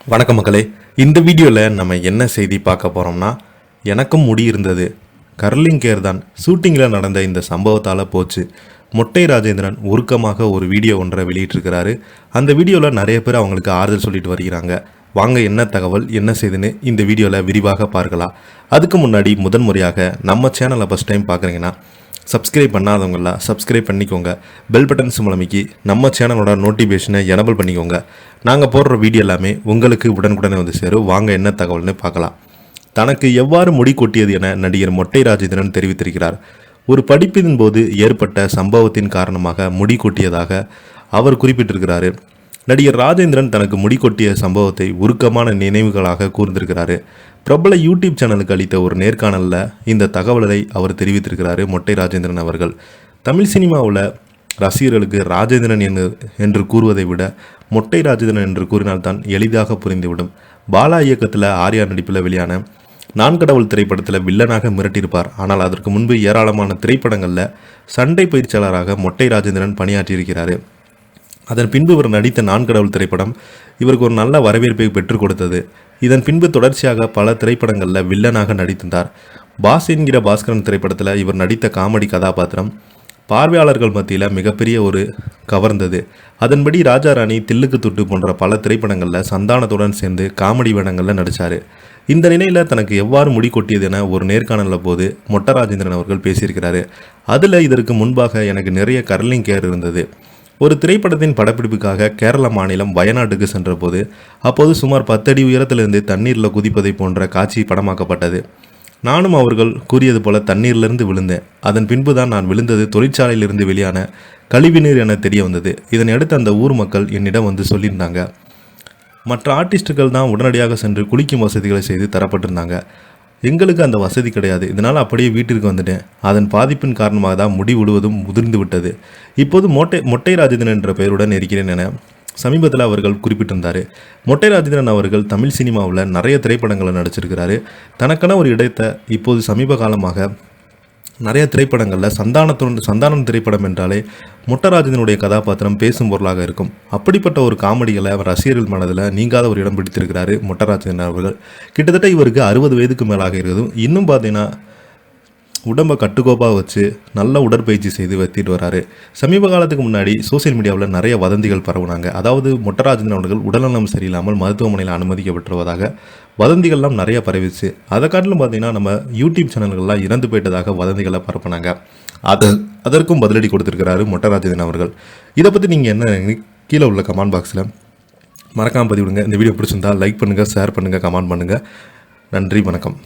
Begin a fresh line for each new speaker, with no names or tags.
வணக்கம் மக்களே. இந்த வீடியோவில் நம்ம என்ன செய்தி பார்க்க போகிறோம்னா, எனக்கும் முடி இருந்தது, கர்லிங் கேர் தான் ஷூட்டிங்கில் நடந்த இந்த சம்பவத்தால் போச்சு. மொட்டை ராஜேந்திரன் உருக்கமாக ஒரு வீடியோ ஒன்றை வெளியிட்டிருக்கிறாரு. அந்த வீடியோவில் நிறைய பேர் அவங்களுக்கு ஆறுதல் சொல்லிட்டு வருகிறாங்க. வாங்க என்ன தகவல் என்ன செய்துன்னு இந்த வீடியோவில் விரிவாக பார்க்கலாம். அதுக்கு முன்னாடி முதன்முறையாக நம்ம சேனலை ஃபஸ்ட் டைம் பார்க்குறீங்கன்னா சப்ஸ்கிரைப் பண்ணாதவங்கள சப்ஸ்கிரைப் பண்ணிக்கோங்க. பெல் பட்டன் மூலமிக்கி நம்ம சேனலோட நோட்டிஃபிகேஷனை எனபிள் பண்ணிக்கோங்க. நாங்கள் போடுற வீடியோ எல்லாமே உங்களுக்கு உடனுக்குடனே வந்து சேரும். வாங்க என்ன தகவல்னு பார்க்கலாம். தனக்கு எவ்வாறு முடி கொட்டியது என நடிகர் மொட்டை ராஜேந்திரன் தெரிவித்திருக்கிறார். ஒரு படிப்பின் போது ஏற்பட்ட சம்பவத்தின் காரணமாக முடி கொட்டியதாக அவர் குறிப்பிட்டிருக்கிறாரு. நடிகர் ராஜேந்திரன் தனக்கு முடி கொட்டிய சம்பவத்தை உருக்கமான நினைவுகளாக கூர்ந்திருக்கிறாரு. பிரபல யூடியூப் சேனலுக்கு அளித்த ஒரு நேர்காணலில் இந்த தகவலை அவர் தெரிவித்திருக்கிறாரு மொட்டை ராஜேந்திரன் அவர்கள். தமிழ் சினிமாவில் ரசிகர்களுக்கு ராஜேந்திரன் என்று கூறுவதை விட மொட்டை ராஜேந்திரன் என்று கூறினால்தான் எளிதாக புரிந்துவிடும். பாலா இயக்கத்தில் ஆர்யா நடிப்பில் வெளியான நான் கடவுள் திரைப்படத்தில் வில்லனாக மிரட்டியிருப்பார். ஆனால் அதற்கு முன்பு ஏராளமான திரைப்படங்களில் சண்டை பயிற்சியாளராக மொட்டை ராஜேந்திரன் பணியாற்றியிருக்கிறார். அதன் பின்பு இவர் நடித்த நான் கடவுள் திரைப்படம் இவருக்கு ஒரு நல்ல வரவேற்பை பெற்றுக் கொடுத்தது. இதன் பின்பு தொடர்ச்சியாக பல திரைப்படங்களில் வில்லனாக நடித்திருந்தார். பாஸ் என்கிற பாஸ்கரன் திரைப்படத்தில் இவர் நடித்த காமெடி கதாபாத்திரம் பார்வையாளர்கள் மத்தியில் மிகப்பெரிய ஒரு கவர்ந்தது. அதன்படி ராஜா ராணி, தில்லுக்கு துட்டு போன்ற பல திரைப்படங்களில் சந்தானத்துடன் சேர்ந்து காமெடி வேடங்களில் நடித்தார். இந்த நிலையில் தனக்கு எவ்வாறு முடி கொட்டியது என ஒரு நேர்காணலில் போது மொட்டை ராஜேந்திரன் அவர்கள் பேசியிருக்கிறாரு. அதில் இதற்கு முன்பாக எனக்கு நிறைய கர்லிங் கேர் இருந்தது. ஒரு திரைப்படத்தின் படப்பிடிப்புக்காக கேரள மாநிலம் வயநாட்டுக்கு சென்றபோது அப்போது சுமார் 10 அடி உயரத்திலிருந்து தண்ணீரில் குதிப்பதை போன்ற காட்சி படமாக்கப்பட்டது. நானும் அவர்கள் கூறியது போல தண்ணீரிலிருந்து விழுந்தேன். அதன் பின்பு தான் நான் விழுந்தது தொழிற்சாலையிலிருந்து வெளியான கழிவுநீர் என தெரிய வந்தது. இதனையடுத்து அந்த ஊர் மக்கள் என்னிடம் வந்து சொல்லியிருந்தாங்க. மற்ற ஆர்டிஸ்டுகள் தான் உடனடியாக சென்று குளிக்கும் வசதிகளை செய்து தரப்பட்டிருந்தாங்க. எங்களுக்கு அந்த வசதி கிடையாது. இதனால் அப்படியே வீட்டிற்கு வந்துட்டேன். அதன் பாதிப்பின் காரணமாக தான் முடி முழுவதும் முதிர்ந்து விட்டது. இப்போது மொட்டை ராஜேந்திரன் என்ற பெயருடன் இருக்கிறேன் என சமீபத்தில் அவர்கள் குறிப்பிட்டிருந்தார். மொட்டை ராஜேந்திரன் அவர்கள் தமிழ் சினிமாவில் நிறைய திரைப்படங்களை நடிச்சிருக்கிறாரு. தனக்கான ஒரு இடத்தை இப்போது சமீப காலமாக நிறைய திரைப்படங்களில் சந்தானம் திரைப்படம் என்றாலே மொட்டை ராஜேந்திரனுடைய கதாபாத்திரம் பேசும் பொருளாக இருக்கும். அப்படிப்பட்ட ஒரு காமெடிகளை ரசிகர்கள் மனதில் நீங்காத ஒரு இடம் பிடித்திருக்கிறாரு மொட்டை ராஜேந்திரன் அவர்கள். கிட்டத்தட்ட இவருக்கு 60 வயதுக்கு மேலாக இருக்கிறது. இன்னும் பார்த்தீங்கன்னா உடம்பை கட்டுக்கோப்பாக வச்சு நல்ல உடற்பயிற்சி செய்து வைத்திட்டு வராரு. சமீப காலத்துக்கு முன்னாடி சோசியல் மீடியாவில் நிறைய வதந்திகள் பரவுனாங்க. அதாவது மொட்டை ராஜேந்திரன் அவர்கள் உடல்நலம் சரியில்லாமல் மருத்துவமனையில் அனுமதிக்கப்பட்டுருவதாக வதந்திகள்லாம் நிறைய பரவிச்சு. அதை காட்டிலும் பார்த்தீங்கன்னா நம்ம யூடியூப் சேனல்கள்லாம் இறந்து போயிட்டதாக வதந்திகளை பரப்புனாங்க. அதற்கும் பதிலடி கொடுத்துருக்கிறாரு மொட்டை ராஜேந்திரன் அவர்கள். இதை பற்றி நீங்கள் என்ன கீழே உள்ள கமெண்ட் பாக்ஸில் மறக்காமல் பதிவிடுங்க. இந்த வீடியோ பிடிச்சிருந்தால் லைக் பண்ணுங்கள், ஷேர் பண்ணுங்கள், கமெண்ட் பண்ணுங்கள். நன்றி, வணக்கம்.